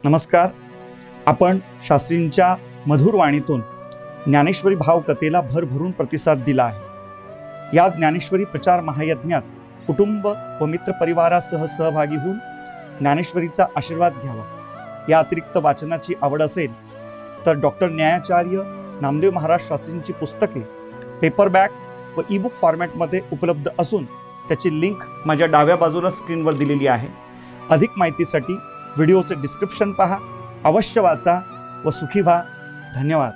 नमस्कार. आपण शास्त्रींच्या मधुर वाणीतून ज्ञानेश्वरी भावकथेला भरभरून प्रतिसाद दिला आहे. या ज्ञानेश्वरी प्रचार महायज्ञात कुटुंब व मित्रपरिवारासह सहभागी होऊन ज्ञानेश्वरीचा आशीर्वाद घ्यावा. या अतिरिक्त वाचनाची आवड असेल तर डॉक्टर न्यायाचार्य नामदेव महाराज शास्त्रींची पुस्तके पेपरबॅक व ईबुक फॉर्मॅटमध्ये उपलब्ध असून त्याची लिंक माझ्या डाव्या बाजूला स्क्रीनवर दिलेली आहे. अधिक माहितीसाठी व्हिडिओचे डिस्क्रिप्शन पहा. अवश्य वाचा व सुखी व्हा. धन्यवाद.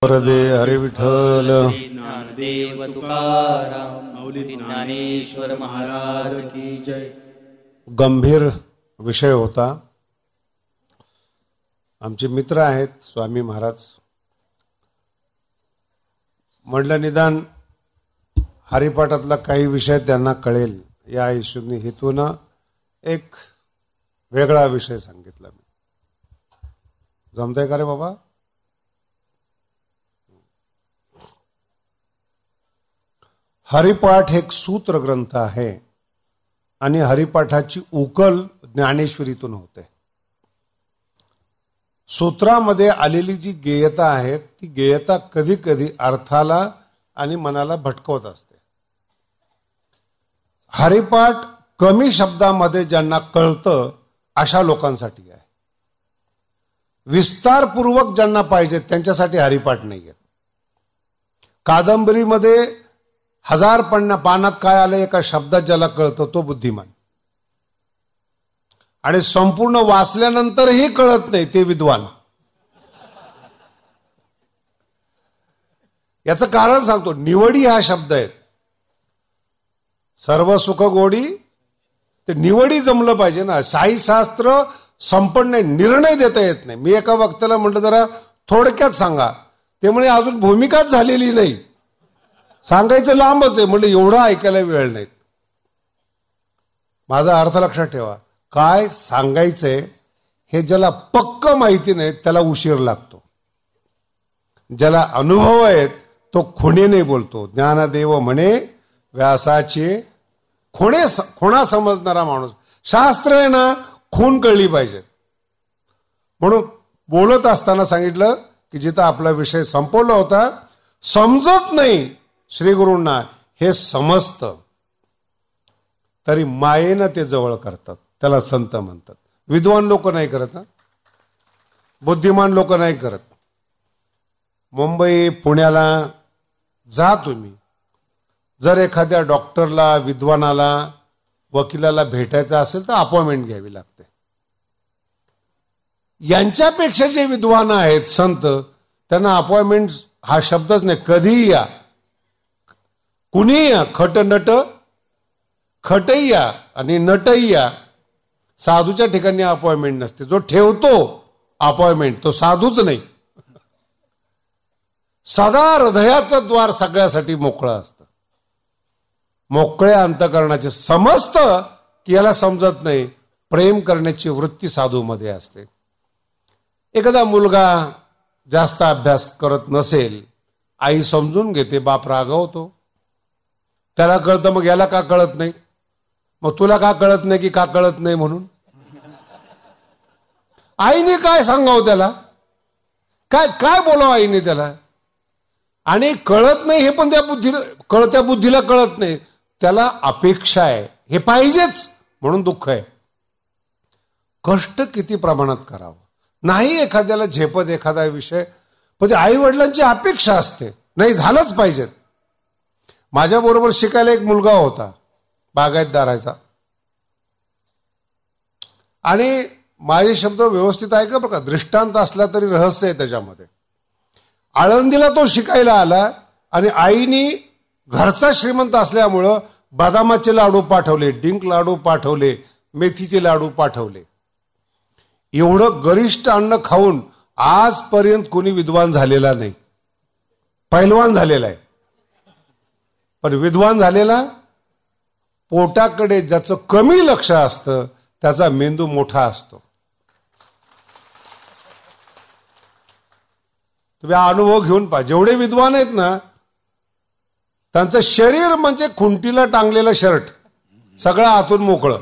हरे विठ्ठल. ज्ञानदेव तुकाराम माऊली ज्ञानेश्वर महाराज की जय. गंभीर विषय होता. आमचे मित्र आहेत स्वामी महाराज. म्हटलं निदान हरिपाठातला काही विषय त्यांना कळेल या हिशोबाने हेतून एक वेगळा विषय सांगितला. मी जमतंय का रे बाबा? हरिपाठ एक सूत्र ग्रंथ आहे आणि हरिपाठाची उकल ज्ञानेश्वरीतून होते. सूत्रामध्ये आलेली जी गेयता आहे ती गेयता कधी कधी अर्थाला आणि मनाला भटकवत असते. हरिपाठ कमी शब्दामध्ये ज्यांना कळतं अशा लोकांसाठी आहे. विस्तारपूर्वक ज्यांना पाहिजे त्यांच्यासाठी हरिपाठ नाही आहे. कादंबरीमध्ये 1000 पानात काय आलं एका शब्दात ज्याला कळतं तो बुद्धिमान, आणि संपूर्ण वाचल्यानंतरही कळत नाही ते विद्वान. याचं कारण सांगतो. निवडी हा शब्द आहे. सर्व सुख गोडी ते निवडी जमलं पाहिजे ना. शास्त्र संपन्न नाही, निर्णय देता येत नाही. मी एका वक्त्याला म्हटलं जरा थोडक्यात सांगा. ते म्हणजे अजून भूमिकाच झालेली नाही, सांगायचं लांबच आहे. म्हटलं एवढं ऐकायला वेळ नाही. माझा अर्थ लक्षात ठेवा. काय सांगायचंय हे ज्याला पक्क माहिती नाही त्याला उशीर लागतो. ज्याला अनुभव आहेत तो खुणेने बोलतो. ज्ञानदेव म्हणे व्यासाचे खुणा समजणारा माणूस. शास्त्र आहे ना खून कळली पाहिजे. म्हणून बोलत असताना सांगितलं की जिथं आपला विषय संपवला होता, समजत नाही श्रीगुरूंना हे समजतं तरी मायेनं ते जवळ करतात, त्याला संत म्हणतात. विद्वान लोक नाही करत, बुद्धिमान लोक नाही करत. मुंबई पुण्याला जा तुम्ही, जर एखाद्या डॉक्टरला, विद्वानाला, वकिलाला भेटायचं असेल तर अपॉइंटमेंट घ्यावी लागते. यांच्यापेक्षा जे विद्वान आहेत संत, त्यांना अपॉइंटमेंट हा शब्दच नाही. कधीही या, कुणी या, खटही या आणि नटही या. साधूच्या ठिकाणी अपॉइंटमेंट नसते. जो ठेवतो अपॉइंटमेंट तो साधूच नाही. सदा हृदयाचं द्वार सगळ्यासाठी मोकळं असतं. मोकळ्या अंतकरणाचे. समजतं की याला समजत नाही, प्रेम करण्याची वृत्ती साधूमध्ये असते. एखादा मुलगा जास्त अभ्यास करत नसेल, आई समजून घेते, बाप रागवतो. त्याला कळतं मग याला का कळत नाही, मग तुला का कळत नाही की का कळत नाही म्हणून. आईने काय सांगावं त्याला, काय बोलावं आईने त्याला. आणि कळत नाही हे पण त्या बुद्धीला कळत नाही. त्याला अपेक्षा आहे हे पाहिजेच म्हणून दुःख आहे. कष्ट किती प्रमाणात करावं. नाही एखाद्याला झेपत एखादा विषय, पण ते आई वडिलांची अपेक्षा असते, नाही झालंच पाहिजेत. माझ्या बरोबर शिकायला एक मुलगा होता बागायतदाराचा, आणि माझे शब्द व्यवस्थित ऐका बरं का. दृष्टांत असला तरी रहस्य आहे त्याच्यामध्ये. आळंदीला तो शिकायला आला आणि आईनी घरचा श्रीमंत असल्यामुळं बदामाचे लाडू पाठवले, डिंक लाडू पाठवले, मेथीचे लाडू पाठवले. एवढं गरिष्ठ अन्न खाऊन आजपर्यंत कोणी विद्वान झालेला नाही. पैलवान झालेला आहे, पण विद्वान झालेला पोटाकडे ज्याचं कमी लक्ष असतं त्याचा मेंदू मोठा असतो. तुम्ही अनुभव घेऊन पहा. जेवढे विद्वान आहेत ना त्यांचं शरीर म्हणजे खुंटीला टांगलेलं शर्ट, सगळं आतून मोकळं.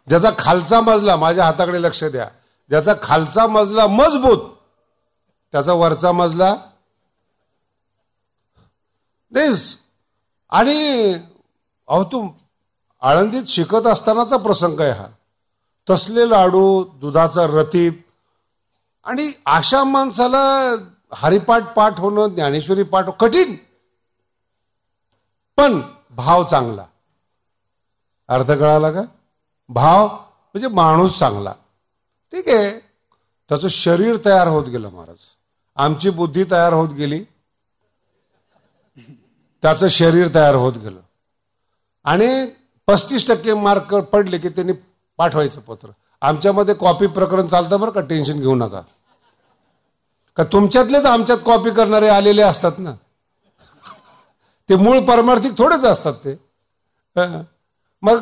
ज्याचा खालचा मजला, माझ्या हाताकडे लक्ष द्या, ज्याचा खालचा मजला मजबूत, त्याचा वरचा मजला नाही. आणि अहो, तू आळंदीत शिकत असतानाचा प्रसंग आहे हा. तसले लाडू, दुधाचा रतीब, आणि अशा माणसाला हरिपाठ पाठ होणं, ज्ञानेश्वरी पाठ कठीण, पण भाव चांगला. अर्थ कळाला का? भाव म्हणजे माणूस चांगला. ठीक आहे, त्याचं शरीर तयार होत गेलं महाराज. आमची बुद्धी तयार होत गेली, त्याचं शरीर तयार होत गेलं. आणि 35% मार्क पडले की त्यांनी पाठवायचं पत्र. आमच्यामध्ये कॉपी प्रकरण चालतं बरं का, टेन्शन घेऊ नका. का तुमच्यातलेच आमच्यात कॉपी करणारे आलेले असतात ना, ते मूळ परमार्थिक थोडेच असतात ते. मग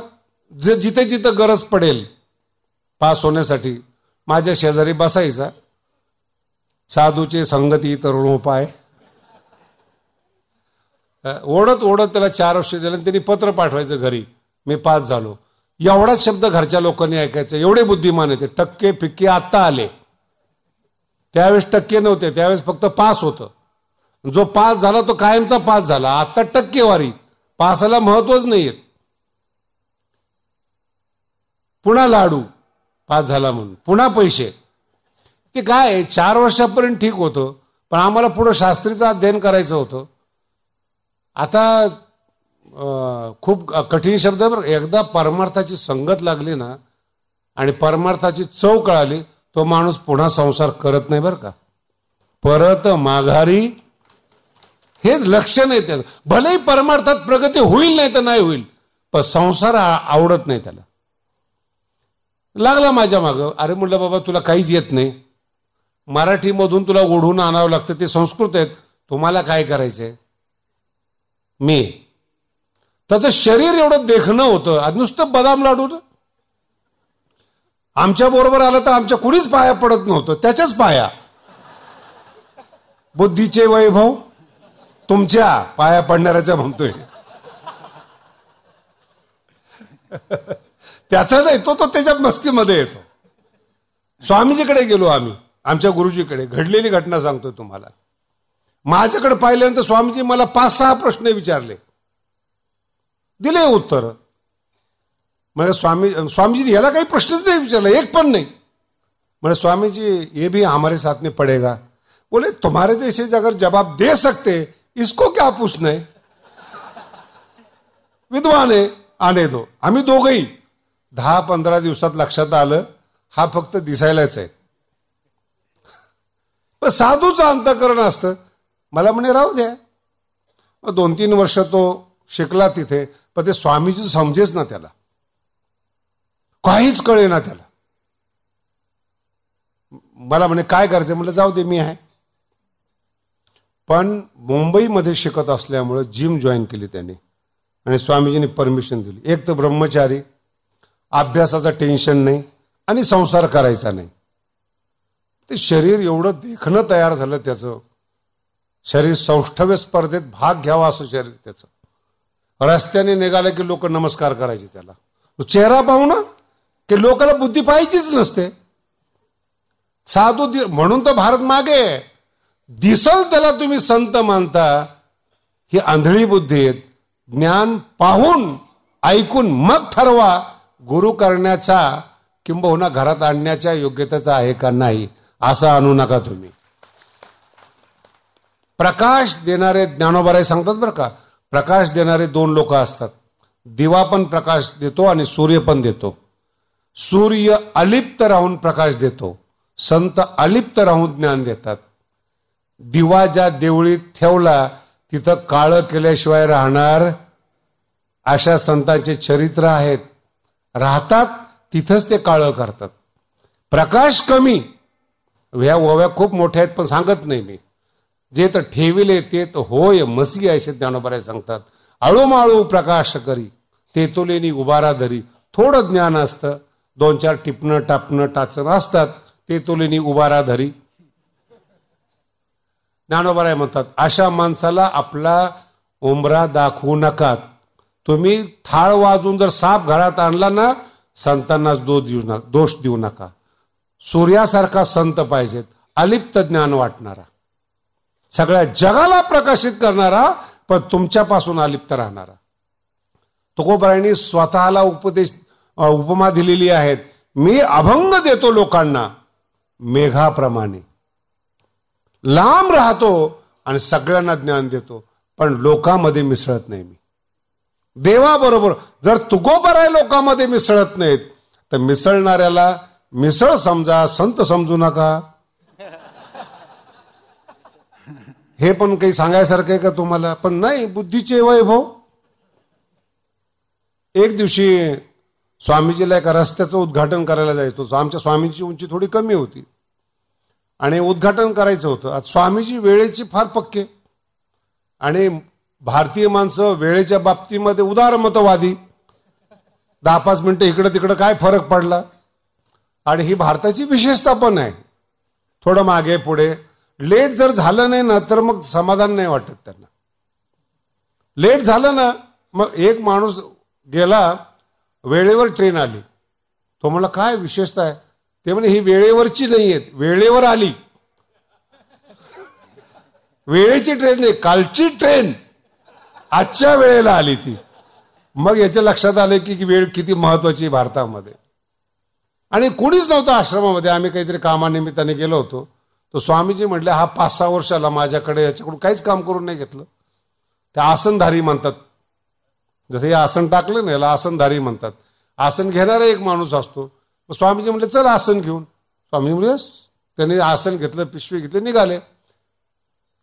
जिथे जिथे गरज पडेल पास होण्यासाठी माझ्या शेजारी बसायचा. साधूचे संगती तरुणोपाय, ओढत ओढत त्याला 4 वर्ष दिले. त्यांनी पत्र पाठवायचं घरी, मी पास झालो. एवढाच शब्द घरच्या लोकांनी ऐकायचं. एवढे बुद्धिमान आहेत. टक्के फिक्के आत्ता आले, त्यावेळेस टक्के नव्हते, त्यावेळेस फक्त पास होतं. जो पास झाला तो कायमचा पास झाला. आता टक्केवारी, पासाला महत्वच नाहीये. पुन्हा लाडू, पास झाला म्हणून पुन्हा पैसे. ते काय 4 वर्षापर्यंत ठीक होतं, पण आम्हाला पुढे शास्त्रीचं अध्ययन करायचं होतं. आता खूप कठीण शब्द बरं. एकदा परमार्थाची संगत लागली ना आणि परमार्थाची चव कळाली, तो माणूस पुन्हा संसार करत नाही बरं का. परत माघारी हे लक्षण आहे त्याचं. भलेही परमार्थात प्रगती होईल नाही तर नाही होईल, पण संसार आवडत नाही त्याला. लागला माझ्या मागं. अरे म्हटलं बाबा तुला काहीच येत नाही, मराठीमधून तुला ओढून आणावं लागतं, ते संस्कृत आहेत, तुम्हाला काय करायचंय. मी त्याचं शरीर एवढं देखणं होतं, आज नुसतं बदाम लाडू. आमच्या बरोबर आलं तर आमच्या कुणीच पाया पडत नव्हतं, त्याच्याच पाया. बुद्धीचे वैभव तुमच्या पाया पडणाऱ्याच्या म्हणतोय. त्याचा नाही, तो त्याच्या मस्तीमध्ये येतो. स्वामीजीकडे गेलो आम्ही, आमच्या गुरुजीकडे. घडलेली घटना सांगतोय तुम्हाला. माझ्याकडे पाहिल्यानंतर स्वामीजी मला 5-6 प्रश्न विचारले, दिले उत्तर. म्हणजे स्वामीजी याला काही प्रश्नच नाही विचारला, एक पण नाही. म्हणजे स्वामीजी ये भी हमारे साथ में पड़ेगा. बोले तुम्हारे जैसे अगर जवाब दे सकते इसको क्या पूछना है, विद्वान है, आने दो. आम्ही दोघंही 10-15 दिवसात लक्षात आलं हा फक्त दिसायलाच आहे. पण साधूचं अंतःकरण असतं. मला म्हणे राहू द्या. 2-3 वर्ष तो शिकला तिथे, पण ते स्वामीजी समजेच ना त्याला, काहीच कळे ना त्याला. मला म्हणे काय करायचं. म्हटलं जाऊ दे, मी आहे. पण मुंबईमध्ये शिकत असल्यामुळे जिम जॉईन केली त्यांनी आणि स्वामीजींनी परमिशन दिली. एक तर ब्रह्मचारी, अभ्यासाचं टेन्शन नाही आणि संसार करायचा नाही. ते शरीर एवढं देखणं तयार झालं त्याचं. शरीर सौष्ठव्य स्पर्धेत भाग घ्यावा असं शरीर त्याचं. रस्त्याने निघालं की लोक नमस्कार करायचे त्याला. चेहरा पाहू ना की लोकांना बुद्धी पाहिजेच नसते. साधू म्हणून तर भारत मागे. दिसल त्याला तुम्ही संत मानता, ही आंधळी बुद्धी आहे. ज्ञान पाहून ऐकून मग ठरवा गुरु करण्याचा किंबहुना घरात आणण्याच्या योग्यतेचा आहे का नाही, असं आणू नका तुम्ही. प्रकाश देणारे ज्ञानोबाराय सांगतात बरं का, प्रकाश देणारे 2 लोक असतात. दिवा पण प्रकाश देतो आणि सूर्य पण देतो. सूर्य अलिप्त राहून प्रकाश देतो, संत अलिप्त राहून ज्ञान देतात. दिवा ज्या देवळीत ठेवला तिथं काळं केल्याशिवाय राहणार अशा संतांचे चरित्र आहेत. राहतात तिथंच ते काळं करतात. प्रकाश कमी, ह्या ओव्या खूप मोठ्या आहेत पण सांगत नाही मी. जे तर ठेविले ते तर होय मसी असे ज्ञानोबाराय सांगतात. आळूमाळू प्रकाश करी ते तोलेनी उभारा धरी. थोडं ज्ञान असतं, 2-4 टिपणं टापणं टाचणं असतात, ते तोलेनी उभारा धरी. ज्ञानोबाराय म्हणतात अशा माणसाला आपला उंबरा दाखवू नका. तुम्ही थाळ वाजून जर साप घरात आणला ना संतांनाच दोष देऊ नका. सूर्यासारखा संत पाहिजेत, अलिप्त ज्ञान वाटणारा, सगळ्या जगाला प्रकाशित करणारा, पण तुमच्यापासून अलिप्त राहणारा. तुकोबारायांनी स्वतःला उपमा दिलेली आहेत. मी अभंग देतो लोकांना मेघाप्रमाणे, लांब राहतो आणि सगळ्यांना ज्ञान देतो, पण लोकांमध्ये मिसळत नाही. मी देवाबरोबर जर तुकोबाराय लोकांमध्ये मिसळत नाहीत तर मिसळणाऱ्याला मिसळ समजा, संत समजू नका. हे पण काही सांगायसारखं आहे का तुम्हाला? पण नाही, बुद्धीचे वैभव. एक दिवशी स्वामीजीला एका रस्त्याचं उद्घाटन करायला जायचो. आमच्या स्वामींची उंची थोडी कमी होती आणि उद्घाटन करायचं होतं. आज स्वामीजी वेळेची फार पक्के, आणि भारतीय माणसं वेळेच्या बाबतीमध्ये उदारमतवादी. 10-5 मिनिटं इकडं तिकडं काय फरक पडला. आणि ही भारताची विशेषता पण आहे, थोडं मागे पुढे. लेट जर झालं नाही ना तर मग समाधान नाही वाटत त्यांना. लेट झालं ना, मग एक माणूस गेला, वेळेवर ट्रेन आली. तो म्हणला काय विशेषता आहे? ते म्हणे ही वेळेवरची नाही आहेत, वेळेवर आली. वेळेची ट्रेन नाही, कालची ट्रेन आजच्या वेळेला आली ती. मग याच्या लक्षात आले की वेळ किती महत्वाची भारतामध्ये. आणि कोणीच नव्हतं आश्रमामध्ये. आम्ही काहीतरी कामानिमित्ताने गेलो होतो. तो स्वामीजी म्हटले हा 5-6 वर्षाला माझ्याकडे, याच्याकडून काहीच काम करून नाही घेतलं. ते आसनधारी म्हणतात. जसं हे आसन टाकलं ना, याला आसनधारी म्हणतात. आसन घेणारा एक माणूस असतो. स्वामीजी म्हटले चल आसन घेऊन. स्वामी म्हणजे त्याने आसन घेतलं, पिशवी घेतली, निघाले.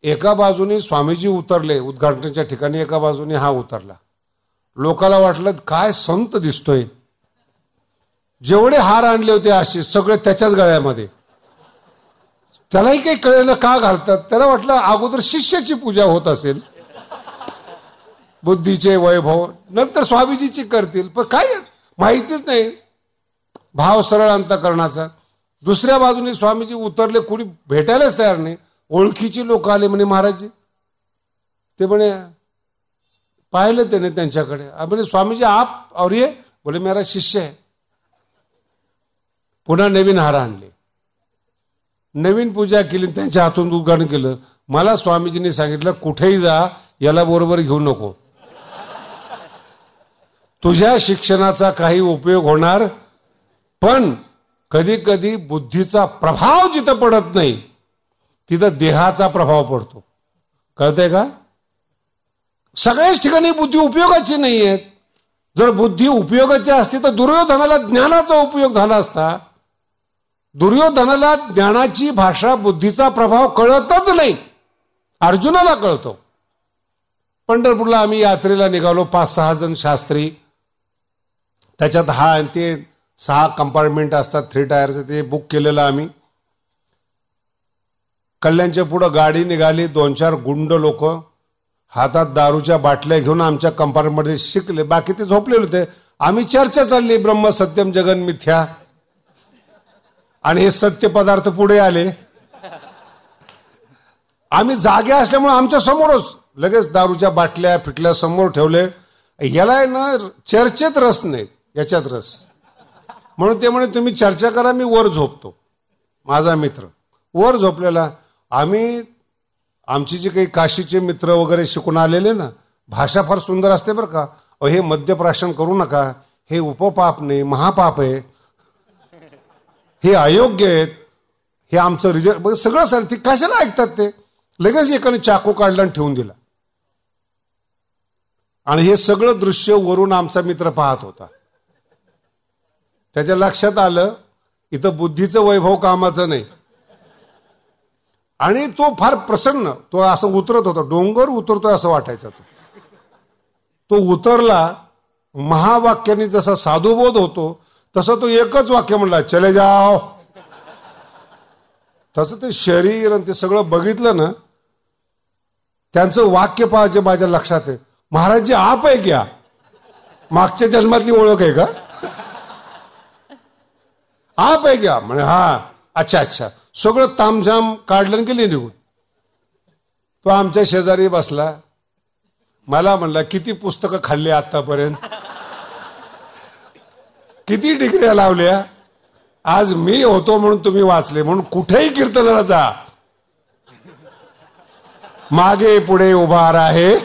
एका बाजूने स्वामीजी उतरले उद्घाटनाच्या ठिकाणी, एका बाजूने हा उतरला. लोकाला वाटलं काय संत दिसतोय. जेवढे हार आणले होते असे सगळे त्याच्याच गळ्यामध्ये. त्यालाही काही कळलं का घालतात. त्याला वाटलं अगोदर शिष्याची पूजा होत असेल, बुद्धीचे वैभव, नंतर स्वामीजीची करतील. पण काय माहितीच नाही, भाव सरळ अंतःकरणाचा. दुसऱ्या बाजूने स्वामीजी उतरले, कोणी भेटायलाच तयार नाही. ओळखीची लोक आले म्हणे महाराजजी. ते म्हणे पाहिलं त्याने त्यांच्याकडे, म्हणे स्वामीजी आप और ये? बोले मेरा शिष्य है. पुन्हा नवीन हार आणले, नवीन पूजा केली, त्यांच्या हातून उद्घाटन केलं. मला स्वामीजींनी सांगितलं कुठेही जा, याला बरोबर घेऊ नको. तुझ्या शिक्षणाचा काही उपयोग होणार, पण कधी कधी बुद्धीचा प्रभाव जिथं पडत नाही तिथं देहाचा प्रभाव पडतो. कळतंय का? सगळ्याच ठिकाणी बुद्धी उपयोगाची नाही आहेत. जर बुद्धी उपयोगाची असती तर दुर्योधनाला ज्ञानाचा उपयोग झाला असता. दुर्योधनाला ज्ञानाची भाषा, बुद्धीचा प्रभाव कळतच नाही. अर्जुनाला कळतो. पंढरपूरला आम्ही यात्रेला निघालो, 5-6 जण शास्त्री. त्याच्यात हा आणि ते 6 कंपार्टमेंट असतात 3 टायरचे, ते बुक केलेलं आम्ही. कल्याणच्या पुढं गाडी निघाली. 2-4 गुंड लोक हातात दारूच्या बाटल्या घेऊन आमच्या कंपार्टमेंटमध्ये शिकले. बाकी ते झोपलेले होते. आम्ही चर्चा चालली, ब्रह्म सत्यम जगन मिथ्या. आणि हे सत्य पदार्थ पुढे आले. आम्ही जागे असल्यामुळे आमच्या समोरच लगेच दारूच्या बाटल्या फिटल्या समोर ठेवले. याला ना चर्चेत रस नाही, याच्यात रस. म्हणून ते म्हणे तुम्ही चर्चा करा, मी वर झोपतो. माझा मित्र वर झोपलेला. आम्ही आमची जे काही काशीचे मित्र वगैरे शिकून आलेले ना, भाषा फार सुंदर असते बरं का. हे मद्यप्राशन करू नका, हे उपपाप नाही, महापाप आहे, हे अयोग्य आहेत, हे आमचं रिजल्ट सगळं सर. ते कशाला ऐकतात? ते लगेच एकाने चाकू काढला आणि ठेवून दिला. आणि हे सगळं दृश्य वरून आमचा मित्र पाहत होता. त्याच्या लक्षात आलं इथं बुद्धीचं वैभव कामाचं नाही. आणि तो फार प्रसन्न, तो असं उतरत होता, डोंगर उतरतोय असं वाटायचा. तो उतरला. महावाक्याने जसा साधुबोध होतो तसं तो एकच वाक्य म्हणला, चले जाओ. तसं ते शरीर आणि ते सगळं बघितलं ना, त्यांचं वाक्य पाहायचे माझ्या लक्षात आहे. महाराजजी आप आहे क्या? मागच्या जन्मातली ओळख आहे का? आप आहे क्या? म्हणे हा. अच्छा अच्छा. सगळं तामझाम काढलं आणि गेले निघून. तो आमच्या शेजारी बसला. मला म्हणला किती पुस्तकं खाल्ली आतापर्यंत? किती डिग्र्या लावल्या. आज मी होतो म्हणून तुम्ही वाचले, म्हणून कुठेही कीर्तनाला जा, मागे पुढे उभा आहे.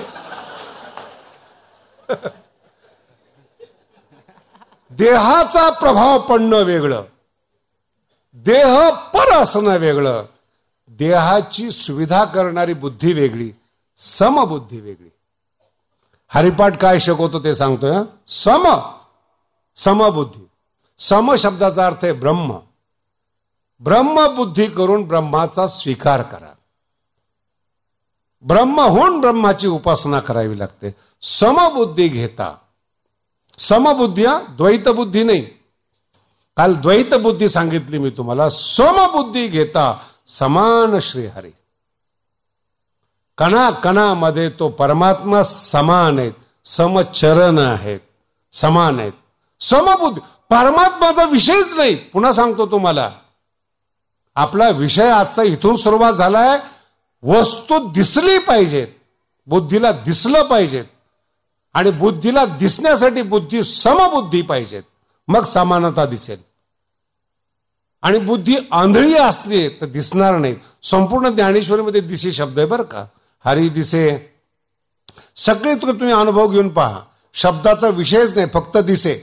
देहाचा प्रभाव पडणं वेगळं, देह पर असणं वेगळं, देहाची सुविधा करणारी बुद्धी वेगळी, समबुद्धी वेगळी. हरिपाठ काय शिकवतो ते सांगतोय. समबुद्धी. सम शब्दाचा अर्थ आहे ब्रह्म. ब्रह्मबुद्धी करून ब्रह्माचा स्वीकार करा. ब्रह्म होऊन ब्रह्माची उपासना करावी लागते. समबुद्धी घेता. समबुद्धी, द्वैतबुद्धी नाही. काल द्वैतबुद्धी सांगितली मी तुम्हाला. समबुद्धी घेता समान श्रीहरी. कणा कणामध्ये तो परमात्मा समान आहेत, समचरण आहेत, समान आहेत. समबुद्धी परमात्माचा विषयच नाही. पुन्हा सांगतो तुम्हाला, आपला विषय आजचा इथून सुरुवात झालाय. वस्तू दिसली पाहिजेत, बुद्धीला दिसलं पाहिजेत, आणि बुद्धीला दिसण्यासाठी बुद्धी समबुद्धी पाहिजेत, मग समानता दिसेल. आणि बुद्धी आंधळी असली तर दिसणार नाही. संपूर्ण ज्ञानेश्वरीमध्ये दिसे शब्द आहे बरं का. हरी दिसे, सगळे तुम्ही अनुभव घेऊन पहा. शब्दाचा विषयच नाही, फक्त दिसे.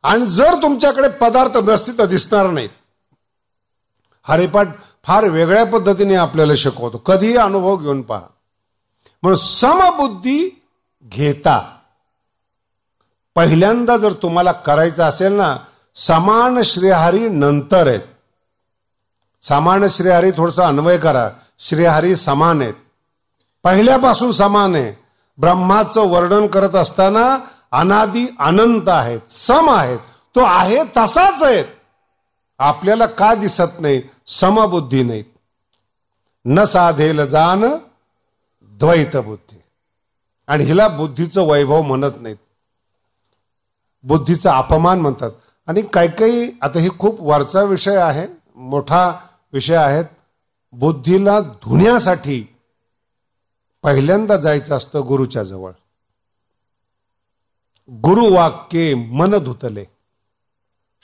आणि जर तुमच्याकडे पदार्थ नसतील तर दिसणार नाहीत. हरिपाठ फार वेगळ्या पद्धतीने आपल्याला शिकवतो. कधीही अनुभव घेऊन पहा. म्हणून समबुद्धी घेता. पहिल्यांदा जर तुम्हाला करायचं असेल ना, समान श्रीहरी नंतर आहेत. समान श्रीहरी थोडंसं अन्वय करा. श्रीहरी समान आहेत, पहिल्यापासून समान आहे. ब्रह्माचं वर्णन करत असताना अनादी अनंत आहेत, सम आहेत. तो आहे तसाच आहेत. आपल्याला का दिसत नाही? समबुद्धी नाहीत. न साधेल जान द्वैत बुद्धी. आणि हिला बुद्धीचं वैभव म्हणत नाहीत, बुद्धीचा अपमान म्हणतात. आणि काही काही, आता ही खूप वरचा विषय आहे, मोठा विषय आहे. बुद्धीला धुण्यासाठी पहिल्यांदा जायचं असतं गुरुच्या जवळ. गुरुवाक्ये मन धुतले.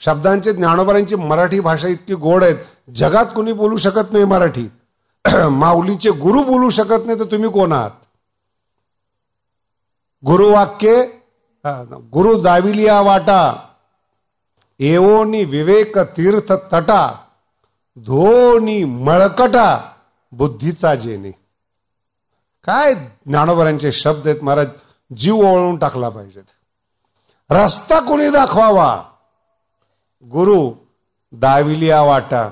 शब्दांचे, ज्ञानोबांची मराठी भाषा इतकी गोड आहेत, जगात कोणी बोलू शकत नाही मराठी. माऊलीचे गुरु बोलू शकत नाही तर तुम्ही कोण आहात? गुरुवाक्ये, गुरु दाविलिया वाटा, एवोनी विवेक तीर्थ तटा, धोनी मळकटा, बुद्धीचा जेणे. काय ज्ञानोबांचे शब्द आहेत महाराज, जीव ओळून टाकला पाहिजेत. रस्ता कोणी दाखवावा? गुरु दाविलिया वाटा.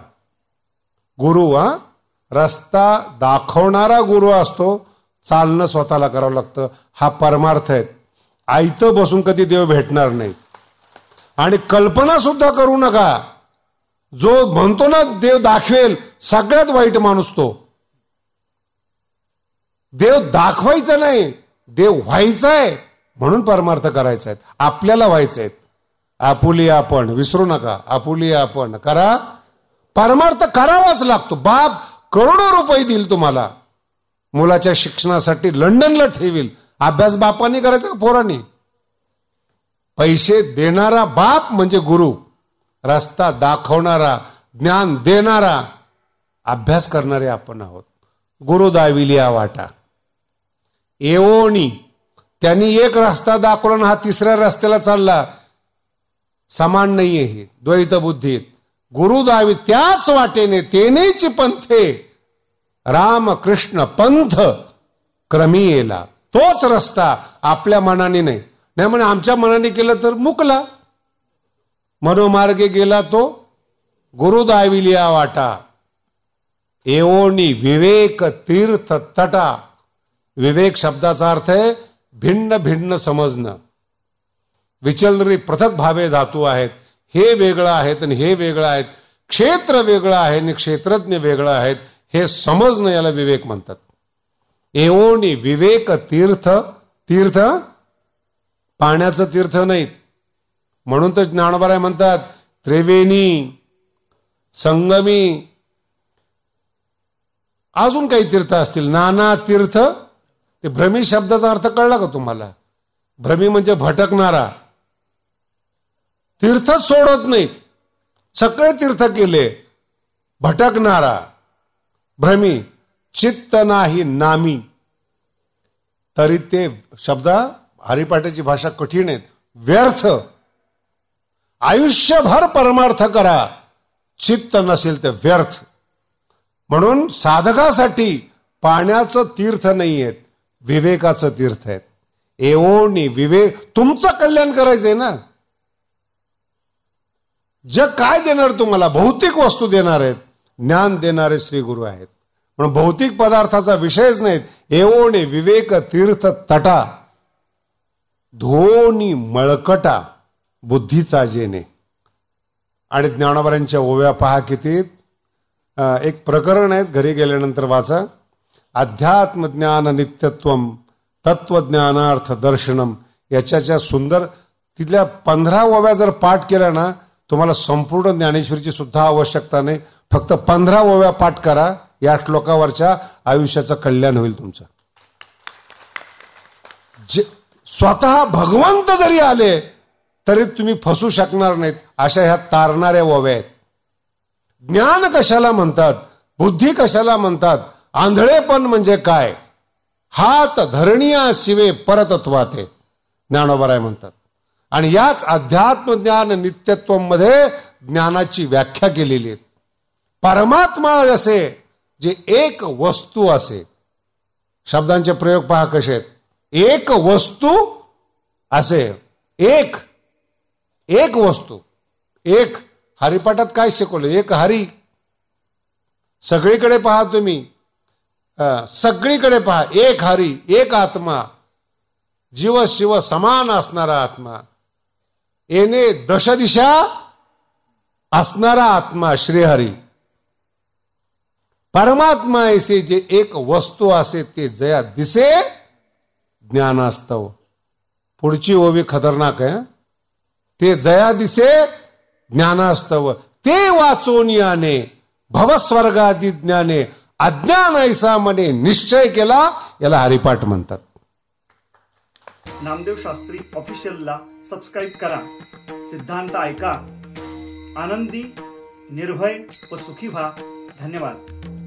गुरु रस्ता दाखवणारा गुरु असतो. चालणं स्वतःला करावं लागतं. हा परमार्थ आहे. आयतं बसून कधी देव भेटणार नाही. आणि कल्पना सुद्धा करू नका. जो म्हणतो ना देव दाखवेल, सगळ्यात वाईट माणूस तो. देव दाखवायचा नाही, देव व्हायचा आहे. म्हणून परमार्थ करायचा आहे, आपल्याला व्हायचं आहे. आपुली आपण, विसरू नका, आपुली आपण करा. परमार्थ करावाच लागतो. बाप करोडो रुपये देईल तुम्हाला, मुलाच्या शिक्षणासाठी लंडनला ठेवील. अभ्यास बापांनी करायचा का पोरांनी? पैसे देणारा बाप म्हणजे गुरु. रस्ता दाखवणारा, ज्ञान देणारा, अभ्यास करणारे आपण आहोत. गुरु दाविलिया वाटा. एवोनी, त्यांनी एक रस्ता दाखवला ना, हा तिसऱ्या रस्त्याला चालला. समान नाहीये हे, द्वैत बुद्धीत. गुरु दावी त्याच वाटेने, तेनेच पंथे राम कृष्ण पंथ क्रमी येला. तोच रस्ता, आपल्या मनाने नाही. नाही म्हणे आमच्या मनाने केलं तर मुकला. मनोमार्गे गेला तो गुरु दाविलिया वाटा. एवोनी विवेक तीर्थ तटा. विवेक शब्दाचा अर्थ आहे भिन्न भिन्न समजणं. विचलरी पृथक भावे धातू आहेत. हे वेगळं आहेत आणि हे वेगळं आहेत. क्षेत्र वेगळं आहे आणि क्षेत्रज्ञ वेगळं आहेत. हे समजणं, याला विवेक म्हणतात. एवोनी विवेक तीर्थ. तीर्थ पाण्याचं तीर्थ नाहीत. म्हणून तर ज्ञानोबा म्हणतात त्रिवेणी संगमी. अजून काही तीर्थ असतील, नाना तीर्थ. ते भ्रमी शब्दाचा अर्थ कळला का तुम्हाला? भ्रमी म्हणजे भटकणारा. तीर्थच सोडत नाहीत, सगळे तीर्थ केले. भटकणारा भ्रमी चित्त नाही नामी, तरी ते शब्द हरिपाठाची भाषा कठीण आहेत. व्यर्थ, आयुष्यभर परमार्थ करा, चित्त नसेल तर व्यर्थ. म्हणून साधकासाठी पाण्याचं तीर्थ नाही आहेत, विवेकाचं तीर्थ आहेत. एवढी विवेक, तुमचं कल्याण करायचंय ना. जग काय देणार तुम्हाला? भौतिक वस्तू देणार आहेत, ज्ञान देणारे श्री गुरु आहेत. म्हणून भौतिक पदार्थाचा विषयच नाहीत. एवढे विवेक तीर्थ तटा, धोनी मळकटा बुद्धीचा जेणे. आणि ज्ञानोबांच्या ओव्या पहा किती. एक प्रकरण आहे, घरी गेल्यानंतर वाचा. अध्यात्म ज्ञान नित्यत्वम तत्वज्ञानार्थ दर्शनम, याच्या सुंदर तिथल्या 15 ओव्या जर पाठ केल्या ना, तुम्हाला संपूर्ण ज्ञानेश्वरीची सुद्धा आवश्यकता नाही. फक्त 15 ओव्या पाठ करा, या श्लोकावरच्या आयुष्याचं कल्याण होईल तुमचं. स्वतः भगवंत जरी आले तरी तुम्ही फसू शकणार नाहीत, अशा ह्या तारणाऱ्या ओव्या आहेत. ज्ञान कशाला म्हणतात, बुद्धी कशाला म्हणतात, आंधळेपण म्हणजे काय, हात धरणीया शिवे परतत्वाते, ज्ञानोबराय म्हणतात. आणि याच अध्यात्म ज्ञान नित्यत्व मध्ये ज्ञानाची व्याख्या केलेली आहे. परमात्मा असे जे एक वस्तू असे, शब्दांचे प्रयोग पहा कसे आहेत. एक वस्तू असे, एक एक वस्तू, एक. हरिपाठात काय शिकवलं? एक हरी. सगळीकडे पहा तुम्ही, सगळीकडे पहा, एक हरी, एक आत्मा, जीव शिव समान असणारा आत्मा, येणे दशदिशा असणारा आत्मा श्रीहरी. परमात्मा ऐसे जे एक वस्तू असे ते जया दिसे ज्ञानास्तव. पुढची ओवी खतरनाक आहे. ते जया दिसे ज्ञानास्तव, ते वाचून याने भवस्वर्गादी ज्ञाने अज्ञान ऐसा मने निश्चय केला, याला हरिपाठ म्हणतात. नामदेव शास्त्री ऑफिशियलला सबस्क्राईब करा. सिद्धांत ऐका, आनंदी, निर्भय व सुखी व्हा. धन्यवाद.